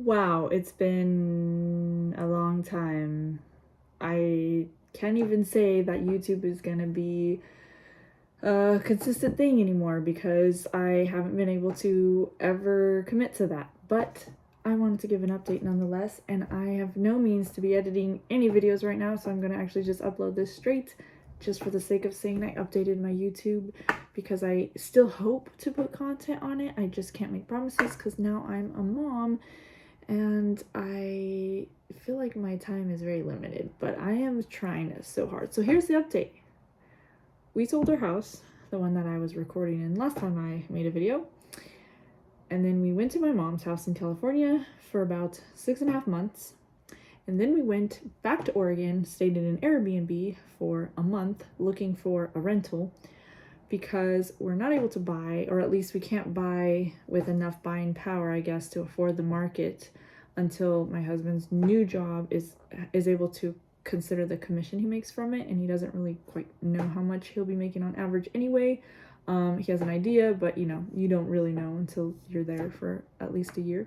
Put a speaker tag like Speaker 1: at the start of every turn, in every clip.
Speaker 1: Wow, it's been a long time. I can't even say that YouTube is gonna be a consistent thing anymore because I haven't been able to ever commit to that. But I wanted to give an update nonetheless, and I have no means to be editing any videos right now, so I'm gonna actually just upload this straight just for the sake of saying I updated my YouTube because I still hope to put content on it. I just can't make promises because now I'm a mom and I feel like my time is very limited, but I am trying so hard. So here's the update. We sold our house, the one that I was recording in last time I made a video, and then we went to my mom's house in California for about 6.5 months, and then we went back to Oregon, stayed in an Airbnb for a month looking for a rental because we're not able to buy, or at least we can't buy with enough buying power, I guess, to afford the market until my husband's new job is able to consider the commission he makes from it, and he doesn't really quite know how much he'll be making on average anyway. He has an idea, but you don't really know until you're there for at least a year.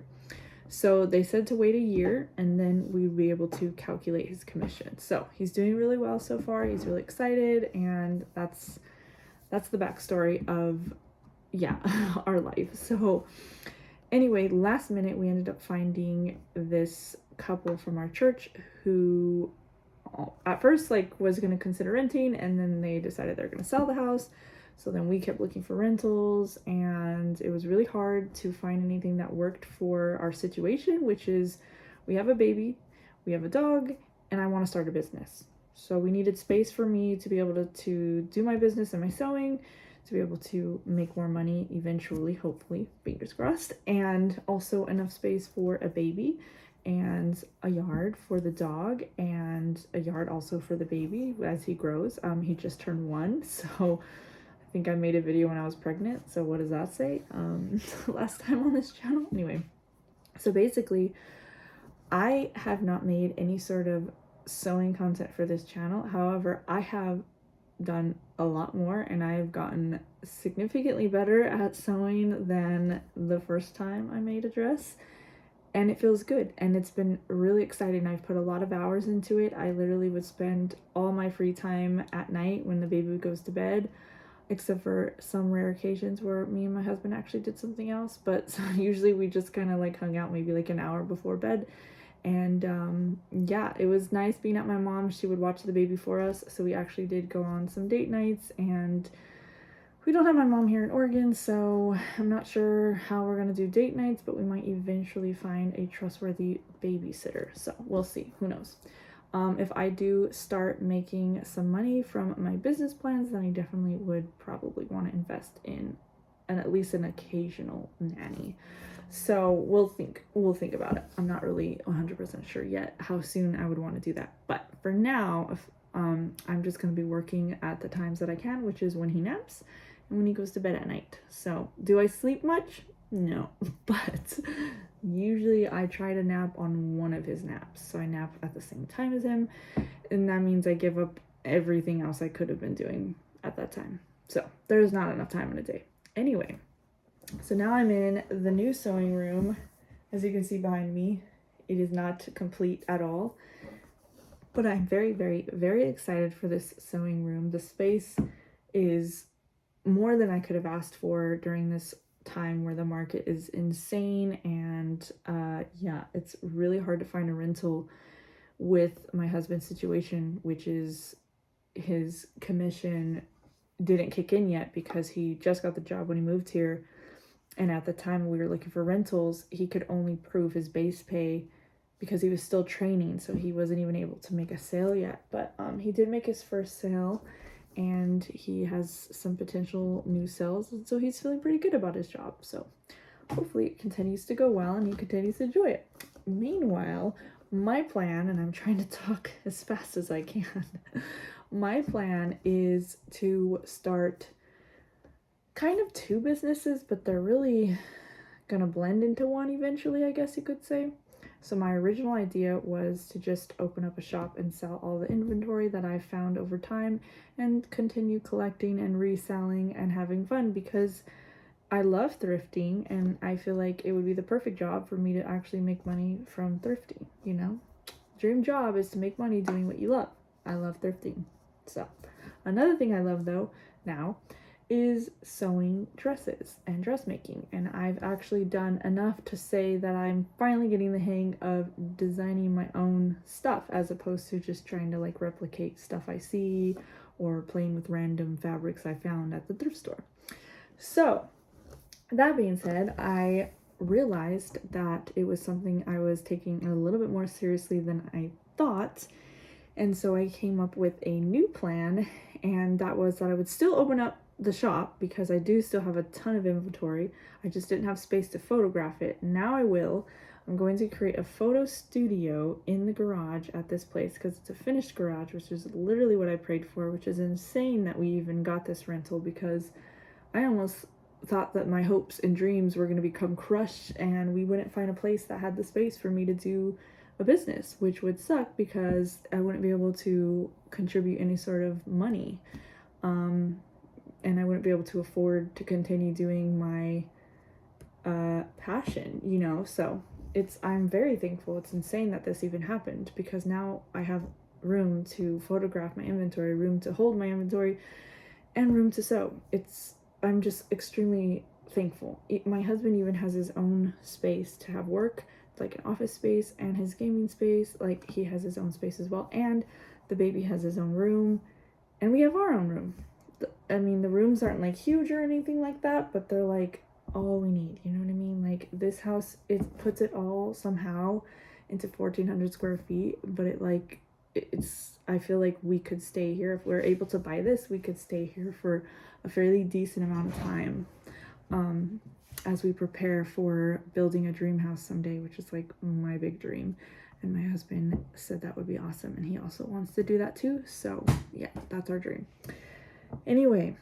Speaker 1: So they said to wait a year and then we'd be able to calculate his commission. So he's doing really well so far. He's really excited, and that's the backstory of our life. So anyway, last minute we ended up finding this couple from our church who at first was going to consider renting, and then they decided they're going to sell the house. So then we kept looking for rentals, and it was really hard to find anything that worked for our situation, which is we have a baby, we have a dog, and I want to start a business. So we needed space for me to be able to do my business and my sewing, to be able to make more money eventually, hopefully, fingers crossed, and also enough space for a baby and a yard for the dog and a yard also for the baby as he grows. He just turned 1, so I think I made a video when I was pregnant, so what does that say? Last time on this channel. Anyway, so basically I have not made any sort of sewing content for this channel. However, I have done a lot more, and I have gotten significantly better at sewing than the first time I made a dress, and it feels good, and it's been really exciting. I've put a lot of hours into it. I literally would spend all my free time at night when the baby goes to bed, except for some rare occasions where me and my husband actually did something else, but so usually we just kind of hung out maybe an hour before bed. And it was nice being at my mom's. She would watch the baby for us, so we actually did go on some date nights, and we don't have my mom here in Oregon, so I'm not sure how we're gonna do date nights, but we might eventually find a trustworthy babysitter. So we'll see, who knows. If I do start making some money from my business plans, then I definitely would probably want to invest in at least an occasional nanny. So we'll think about it. I'm not really 100% sure yet how soon I would want to do that. But for now, I'm just going to be working at the times that I can, which is when he naps and when he goes to bed at night. So do I sleep much? No, but usually I try to nap on one of his naps. So I nap at the same time as him, and that means I give up everything else I could have been doing at that time. So there's not enough time in a day. Anyway, so now I'm in the new sewing room. As you can see behind me, it is not complete at all, but I'm very, very, very excited for this sewing room. The space is more than I could have asked for during this time where the market is insane, and it's really hard to find a rental with my husband's situation, which is his commission didn't kick in yet because he just got the job when he moved here, and at the time we were looking for rentals, he could only prove his base pay because he was still training, so he wasn't even able to make a sale yet. But he did make his first sale, and he has some potential new sales, and so he's feeling pretty good about his job. So hopefully it continues to go well and he continues to enjoy it. Meanwhile, my plan, and I'm trying to talk as fast as I can, my plan is to start kind of 2 businesses, but they're really gonna blend into one eventually, I guess you could say. So my original idea was to just open up a shop and sell all the inventory that I've found over time and continue collecting and reselling and having fun, because I love thrifting, and I feel like it would be the perfect job for me to actually make money from thrifting, you know? Dream job is to make money doing what you love. I love thrifting. So, another thing I love though now is sewing dresses and dressmaking. And I've actually done enough to say that I'm finally getting the hang of designing my own stuff as opposed to just trying to like replicate stuff I see or playing with random fabrics I found at the thrift store. So, that being said, I realized that it was something I was taking a little bit more seriously than I thought. And so I came up with a new plan, and that was that I would still open up the shop because I do still have a ton of inventory. I just didn't have space to photograph it. Now I will. I'm going to create a photo studio in the garage at this place because it's a finished garage, which is literally what I prayed for, which is insane that we even got this rental because I almost thought that my hopes and dreams were going to become crushed and we wouldn't find a place that had the space for me to do a business, which would suck because I wouldn't be able to contribute any sort of money. And I wouldn't be able to afford to continue doing my passion, you know? So I'm very thankful. It's insane that this even happened because now I have room to photograph my inventory, room to hold my inventory, and room to sew. I'm just extremely thankful. My husband even has his own space to have work, like an office space, and his gaming space. Like, he has his own space as well, and the baby has his own room, and we have our own room. I mean, the rooms aren't like huge or anything like that, but they're like all we need, you know what I mean? Like, this house, it puts it all somehow into 1,400 square feet, but I feel like we could stay here. If we're able to buy this, we could stay here for a fairly decent amount of time as we prepare for building a dream house someday, which is like my big dream. And my husband said that would be awesome, and he also wants to do that too. So yeah, that's our dream. Anyway,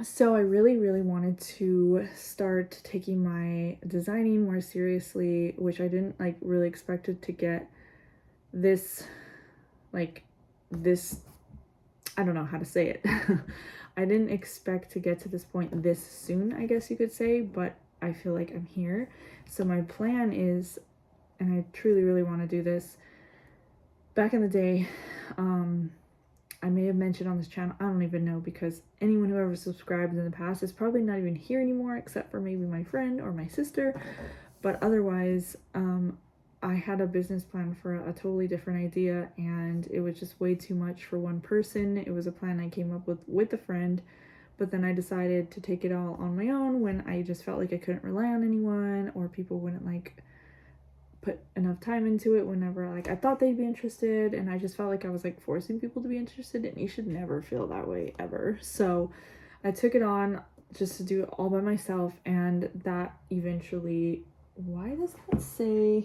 Speaker 1: so I really, really wanted to start taking my designing more seriously, which I didn't like really expected to get this, I don't know how to say it. I didn't expect to get to this point this soon, I guess you could say, but I feel like I'm here. So my plan is, and I truly, really want to do this. Back in the day, I may have mentioned on this channel, I don't even know, because anyone who ever subscribed in the past is probably not even here anymore, except for maybe my friend or my sister. But otherwise, I had a business plan for a totally different idea, and it was just way too much for one person. It was a plan I came up with a friend, but then I decided to take it all on my own when I just felt like I couldn't rely on anyone, or people wouldn't like put enough time into it whenever like I thought they'd be interested, and I just felt like I was like forcing people to be interested, and you should never feel that way ever. So I took it on just to do it all by myself, and that eventually, why does that say,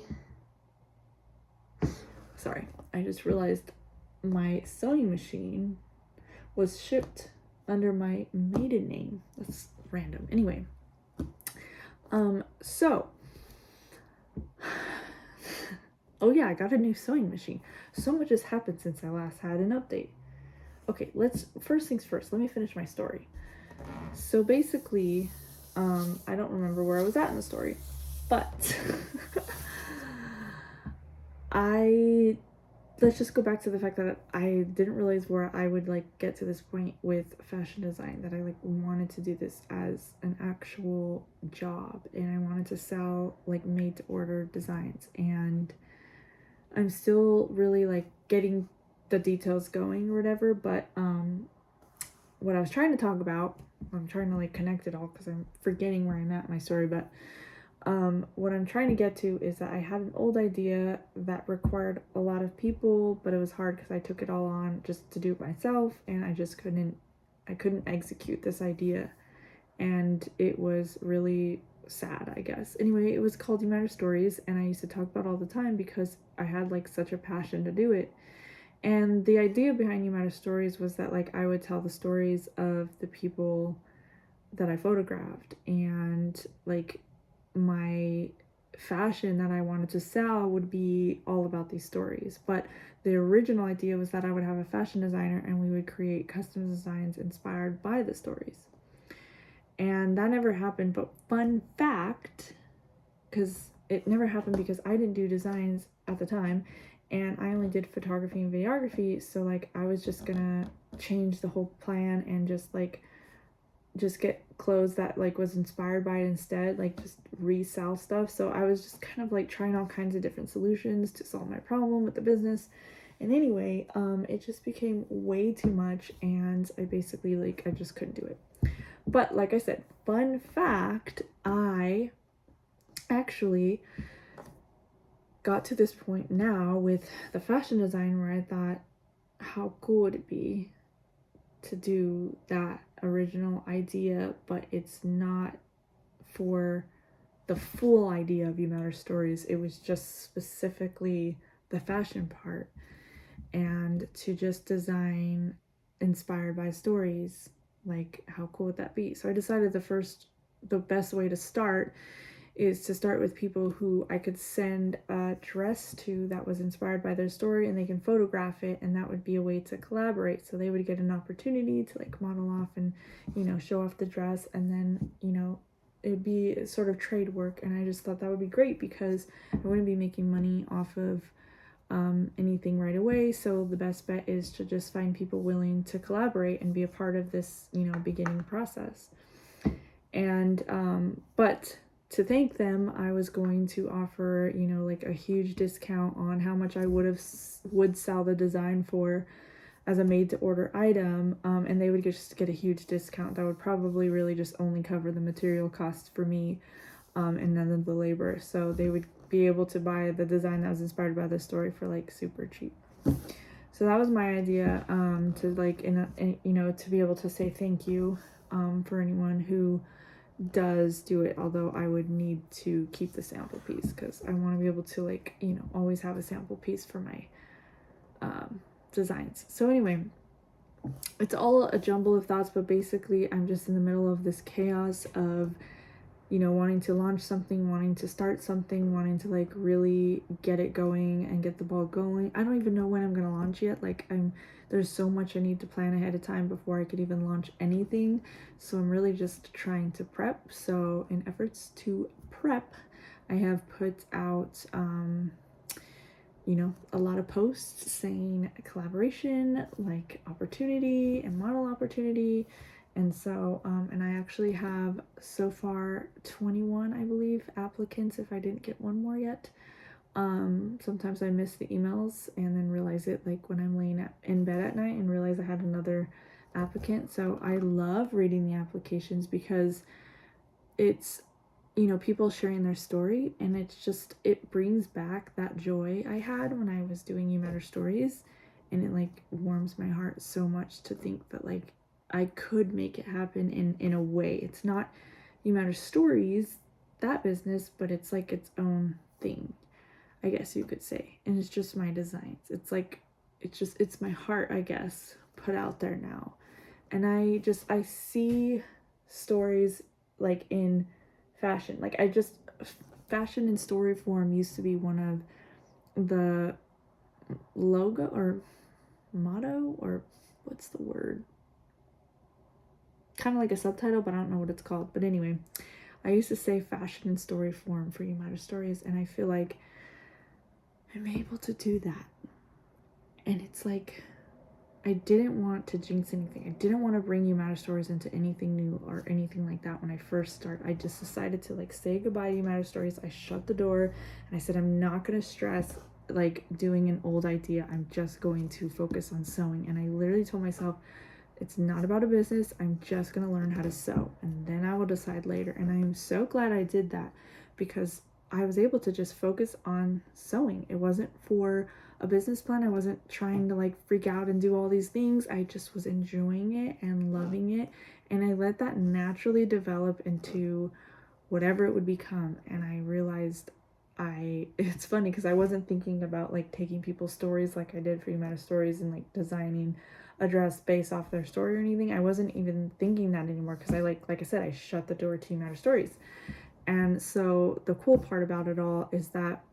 Speaker 1: sorry, I just realized my sewing machine was shipped under my maiden name. That's random. Anyway, so oh yeah, I got a new sewing machine. So much has happened since I last had an update. Okay, first things first, let me finish my story. So basically, I don't remember where I was at in the story, but let's just go back to the fact that I didn't realize where I would like get to this point with fashion design, that I like wanted to do this as an actual job, and I wanted to sell like made to order designs, and I'm still really like getting the details going or whatever, but what I was trying to talk about, I'm trying to like connect it all because I'm forgetting where I'm at in my story, but what I'm trying to get to is that I had an old idea that required a lot of people, but it was hard because I took it all on just to do it myself, and I couldn't execute this idea, and it was really sad, I guess. Anyway, it was called You Matter Stories, and I used to talk about it all the time because I had like such a passion to do it. And the idea behind You Matter Stories was that like I would tell the stories of the people that I photographed, and like my fashion that I wanted to sell would be all about these stories. But the original idea was that I would have a fashion designer and we would create custom designs inspired by the stories. And that never happened. But fun fact, because it never happened because I didn't do designs at the time, and I only did photography and videography. So like I was just gonna change the whole plan and just get clothes that like was inspired by it instead, like just resell stuff. So I was just kind of like trying all kinds of different solutions to solve my problem with the business. And anyway, it just became way too much, and I basically like I just couldn't do it. But like I said, fun fact, I actually got to this point now with the fashion design where I thought, how cool would it be to do that original idea, but it's not for the full idea of You Matter Stories. It was just specifically the fashion part, and to just design inspired by stories. Like, how cool would that be? So I decided the best way to start is to start with people who I could send a dress to that was inspired by their story, and they can photograph it, and that would be a way to collaborate. So they would get an opportunity to like model off and, you know, show off the dress, and then, you know, it'd be sort of trade work. And I just thought that would be great because I wouldn't be making money off of anything right away. So the best bet is to just find people willing to collaborate and be a part of this, you know, beginning process. And but to thank them, I was going to offer, you know, like a huge discount on how much I would sell the design for as a made to order item, and they would just get a huge discount that would probably really just only cover the material costs for me, and none of the labor. So they would be able to buy the design that was inspired by the story for like super cheap. So that was my idea, to like you know, to be able to say thank you for anyone who does do it, although I would need to keep the sample piece because I want to be able to, like, you know, always have a sample piece for my designs. So anyway, it's all a jumble of thoughts, but basically I'm just in the middle of this chaos of, you know, wanting to launch something, wanting to start something, wanting to like really get it going and get the ball going. I don't even know when I'm gonna launch yet. Like there's so much I need to plan ahead of time before I could even launch anything. So I'm really just trying to prep. So in efforts to prep, I have put out you know, a lot of posts saying collaboration, like opportunity and model opportunity. And so, and I actually have so far 21, I believe, applicants, if I didn't get one more yet. Sometimes I miss the emails and then realize it like when I'm laying in bed at night and realize I had another applicant. So I love reading the applications because it's, you know, people sharing their story, and it's just, it brings back that joy I had when I was doing You Matter Stories, and it like warms my heart so much to think that like I could make it happen in a way. It's not You Matter Stories, that business, but it's like its own thing, I guess you could say. And it's just my designs. It's like, it's my heart, I guess, put out there now. And I see stories like in fashion. Like fashion in story form used to be one of the logo or motto, or what's the word? Kind of like a subtitle, but I don't know what it's called. But anyway, I used to say fashion in story form for You Matter Stories, and I feel like I'm able to do that. And it's like, I didn't want to jinx anything. I didn't want to bring You Matter Stories into anything new or anything like that when I first started. I just decided to like say goodbye to You Matter Stories. I shut the door and I said, I'm not going to stress like doing an old idea. I'm just going to focus on sewing. And I literally told myself, it's not about a business. I'm just going to learn how to sew, and then I will decide later. And I am so glad I did that because I was able to just focus on sewing. It wasn't for a business plan. I wasn't trying to like freak out and do all these things. I just was enjoying it and loving it, and I let that naturally develop into whatever it would become. And I realized it's funny because I wasn't thinking about like taking people's stories like I did for You Matter Stories and like designing a dress based off their story or anything. I wasn't even thinking that anymore because I like I said, I shut the door to You Matter Stories. And so the cool part about it all is that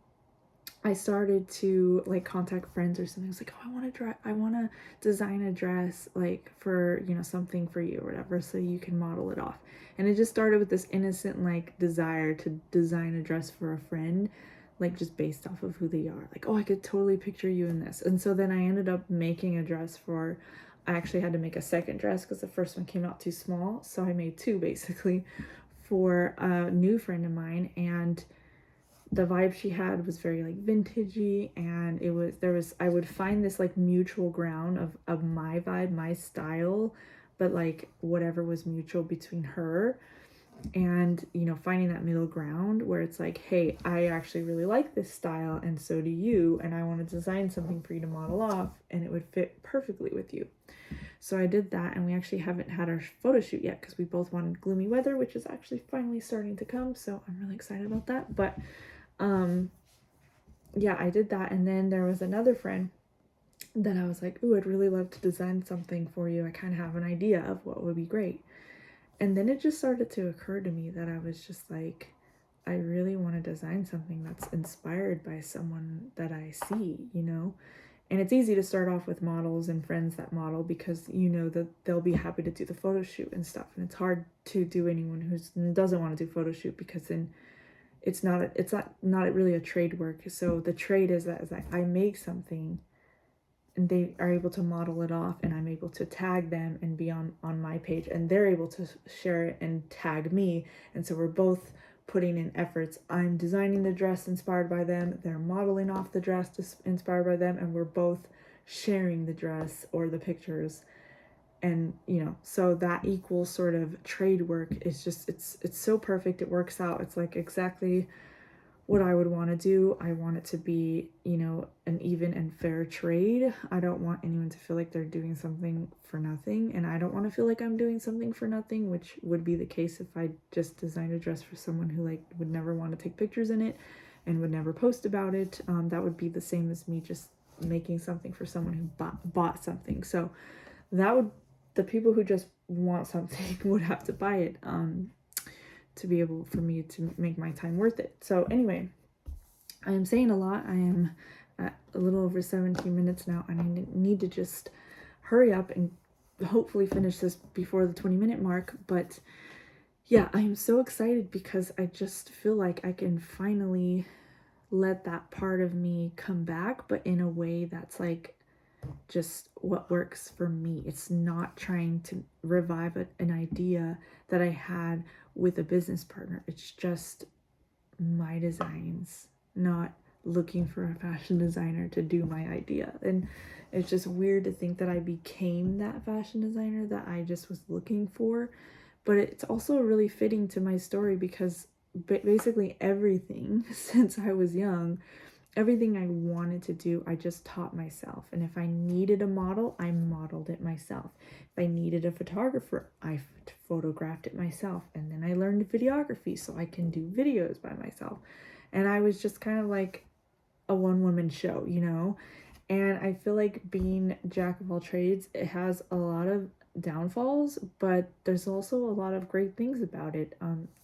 Speaker 1: I started to like contact friends or something. I was like, oh, I want to design a dress like for, you know, something for you or whatever, so you can model it off. And it just started with this innocent like desire to design a dress for a friend, like just based off of who they are. Like, oh, I could totally picture you in this. And so then I ended up making a dress for, I actually had to make a second dress because the first one came out too small. So I made two basically for a new friend of mine. And the vibe she had was very like vintagey, and I would find this like mutual ground of my vibe, my style, but like whatever was mutual between her, and you know, finding that middle ground where it's like, hey, I actually really like this style and so do you, and I want to design something for you to model off and it would fit perfectly with you. So I did that, and we actually haven't had our photo shoot yet because we both wanted gloomy weather, which is actually finally starting to come, so I'm really excited about that. But yeah, I did that. And then there was another friend that I was like, ooh, I'd really love to design something for you. I kind of have an idea of what would be great. And then it just started to occur to me that I was just like, I really want to design something that's inspired by someone that I see, you know? And it's easy to start off with models and friends that model because you know that they'll be happy to do the photo shoot and stuff. And it's hard to do anyone who doesn't want to do photo shoot because then it's not really a trade work. So the trade is that I make something and they are able to model it off, and I'm able to tag them and be on my page, and they're able to share it and tag me, and so we're both putting in efforts. I'm designing the dress inspired by them, they're modeling off the dress inspired by them, and we're both sharing the dress or the pictures. And you know, so that equals sort of trade work is just, it's so perfect. It works out. It's like exactly what I would want to do. I want it to be, you know, an even and fair trade. I don't want anyone to feel like they're doing something for nothing, and I don't want to feel like I'm doing something for nothing, which would be the case if I just designed a dress for someone who like would never want to take pictures in it and would never post about it. That would be the same as me just making something for someone who bought something. So that would, the people who just want something would have to buy it to be able for me to make my time worth it. So anyway, I am saying a lot. I am at a little over 17 minutes now, and I need to just hurry up and hopefully finish this before the 20-minute mark. But yeah, I am so excited because I just feel like I can finally let that part of me come back, but in a way that's like just what works for me. It's not trying to revive an idea that I had with a business partner. It's just my designs, not looking for a fashion designer to do my idea. And it's just weird to think that I became that fashion designer that I just was looking for. But it's also really fitting to my story because basically everything since I was young, everything I wanted to do, I just taught myself. And if I needed a model, I modeled it myself. If I needed a photographer, I photographed it myself. And then I learned videography so I can do videos by myself. And I was just kind of like a one-woman show, you know? And I feel like being jack of all trades, it has a lot of downfalls, but there's also a lot of great things about it.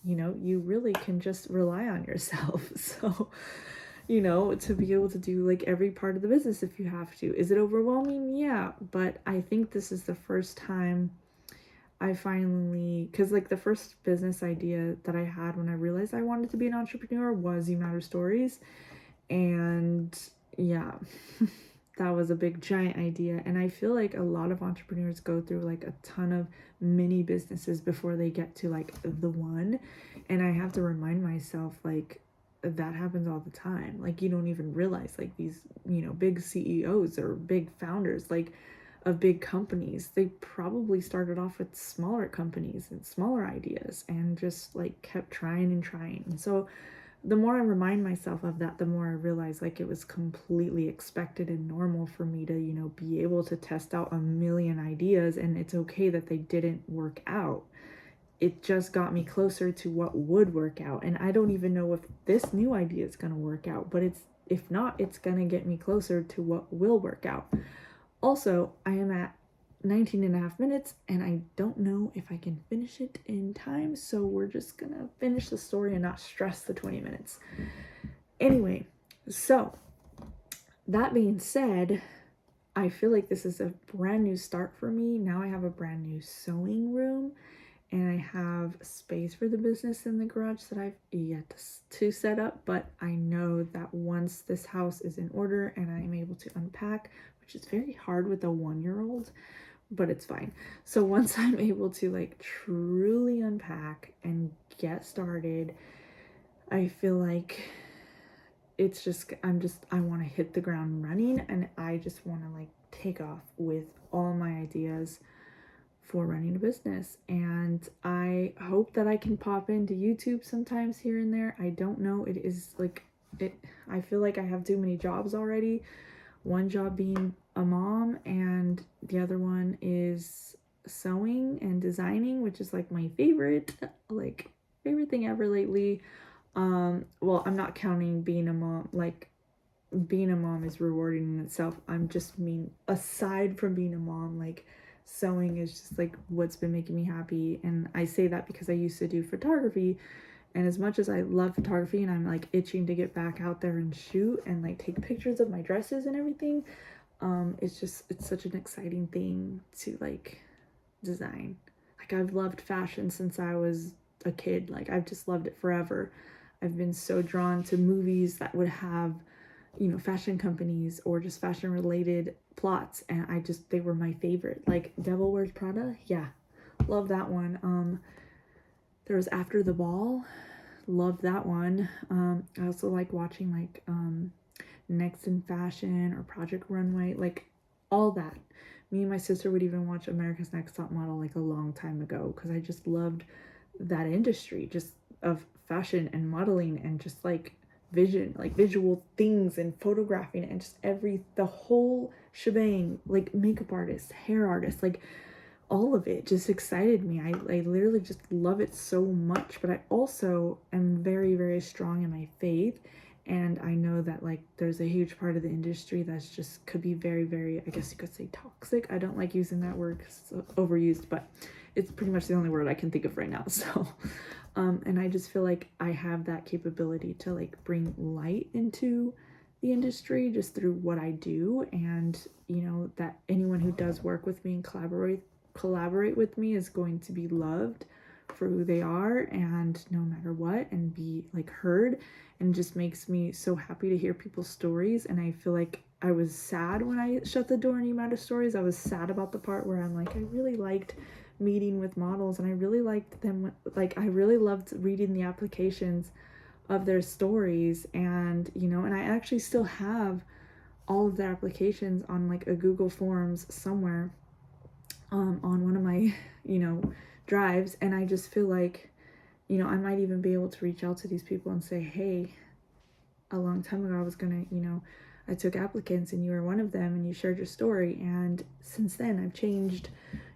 Speaker 1: You know, you really can just rely on yourself. So you know, to be able to do like every part of the business if you have to. Is it overwhelming? Yeah, but I think this is the first time I finally, because like the first business idea that I had when I realized I wanted to be an entrepreneur was You Matter Stories. And yeah, that was a big giant idea. And I feel like a lot of entrepreneurs go through like a ton of mini businesses before they get to like the one. And I have to remind myself like, that happens all the time. Like you don't even realize like these, you know, big CEOs or big founders like of big companies, they probably started off with smaller companies and smaller ideas and just like kept trying and trying. And so the more I remind myself of that, the more I realize like it was completely expected and normal for me to, you know, be able to test out a million ideas, and it's okay that they didn't work out. It just got me closer to what would work out. And I don't even know if this new idea is going to work out, but if not, it's going to get me closer to what will work out. Also, I am at 19 and a half minutes and I don't know if I can finish it in time, so we're just going to finish the story and not stress the 20 minutes. Anyway, so that being said, I feel like this is a brand new start for me. Now I have a brand new sewing room, and I have space for the business in the garage that I've yet to set up. But I know that once this house is in order and I'm able to unpack, which is very hard with a 1-year-old, but it's fine. So once I'm able to like truly unpack and get started, I feel like it's just I want to hit the ground running, and I just want to like take off with all my ideas for running a business. And I hope that I can pop into YouTube sometimes here and there. I don't know, it is like it I feel like I have too many jobs already. One job being a mom, and the other one is sewing and designing, which is like my favorite thing ever lately. Well, I'm not counting being a mom. Like, being a mom is rewarding in itself. I'm just mean aside from being a mom, like sewing is just like what's been making me happy. And I say that because I used to do photography, and as much as I love photography and I'm like itching to get back out there and shoot and like take pictures of my dresses and everything, it's such an exciting thing to like design. Like, I've loved fashion since I was a kid. Like, I've just loved it forever. I've been so drawn to movies that would have, fashion companies or just fashion related plots, and they were my favorite. Like Devil Wears Prada, yeah, love that one. There was After the Ball, love that one. I also like watching like Next in Fashion or Project Runway, like all that. Me and my sister would even watch America's Next Top Model like a long time ago because I just loved that industry, just of fashion and modeling and just like vision, like visual things and photographing and just the whole shebang, like makeup artists, hair artists, like all of it just excited me. I literally just love it so much, but I also am very, very strong in my faith. And I know that like there's a huge part of the industry that's just could be very, very, I guess you could say toxic. I don't like using that word because it's overused, but it's pretty much the only word I can think of right now. So, and I just feel like I have that capability to like bring light into the industry just through what I do. And, that anyone who does work with me and collaborate with me is going to be loved for who they are, and no matter what, and be like heard. And just makes me so happy to hear people's stories. And I feel like I was sad when I shut the door on Amount of Stories. I was sad about the part where I'm like, I really liked meeting with models, and I really liked them, like I really loved reading the applications of their stories. And and I actually still have all of their applications on like a Google Forms somewhere, on one of my drives. And I just feel like I might even be able to reach out to these people and say, hey, a long time ago I was gonna, I took applicants and you were one of them and you shared your story. And since then I've changed,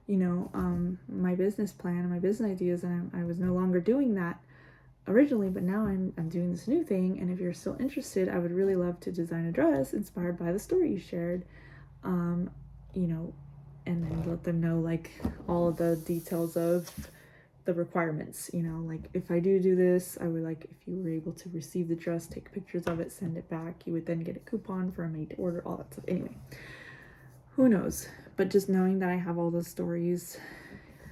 Speaker 1: my business plan and my business ideas, and I was no longer doing that originally, but now I'm doing this new thing. And if you're still interested, I would really love to design a dress inspired by the story you shared. um, you know, and then let them know like all of the details of the requirements. Like if I do this, I would like if you were able to receive the dress, take pictures of it, send it back. You would then get a coupon for a made to order, all that stuff. Anyway, who knows? But just knowing that I have all those stories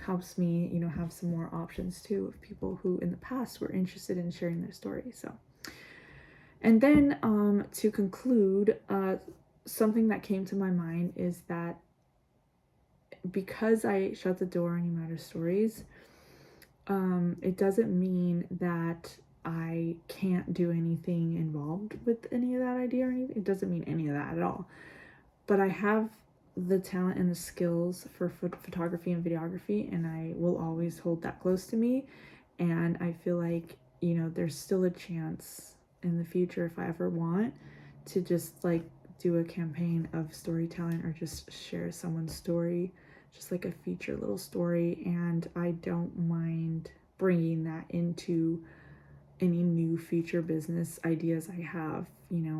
Speaker 1: helps me, have some more options too of people who in the past were interested in sharing their story. So, and then to conclude, something that came to my mind is that because I shut the door on Amount of Stories, it doesn't mean that I can't do anything involved with any of that idea or anything. It doesn't mean any of that at all. But I have the talent and the skills for photography and videography, and I will always hold that close to me. And I feel like, there's still a chance in the future, if I ever want to just like do a campaign of storytelling or just share someone's story, just like a feature little story. And I don't mind bringing that into any new future business ideas I have.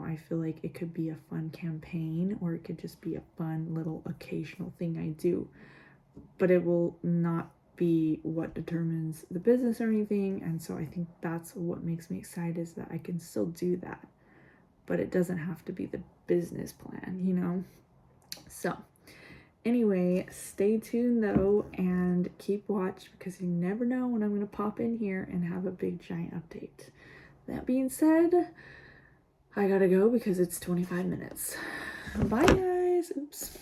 Speaker 1: I feel like it could be a fun campaign, or it could just be a fun little occasional thing I do, but it will not be what determines the business or anything. And so I think that's what makes me excited, is that I can still do that, but it doesn't have to be the business plan, you know? So anyway, stay tuned though and keep watch because you never know when I'm going to pop in here and have a big giant update. That being said, I gotta go because it's 25 minutes. Bye guys. Oops.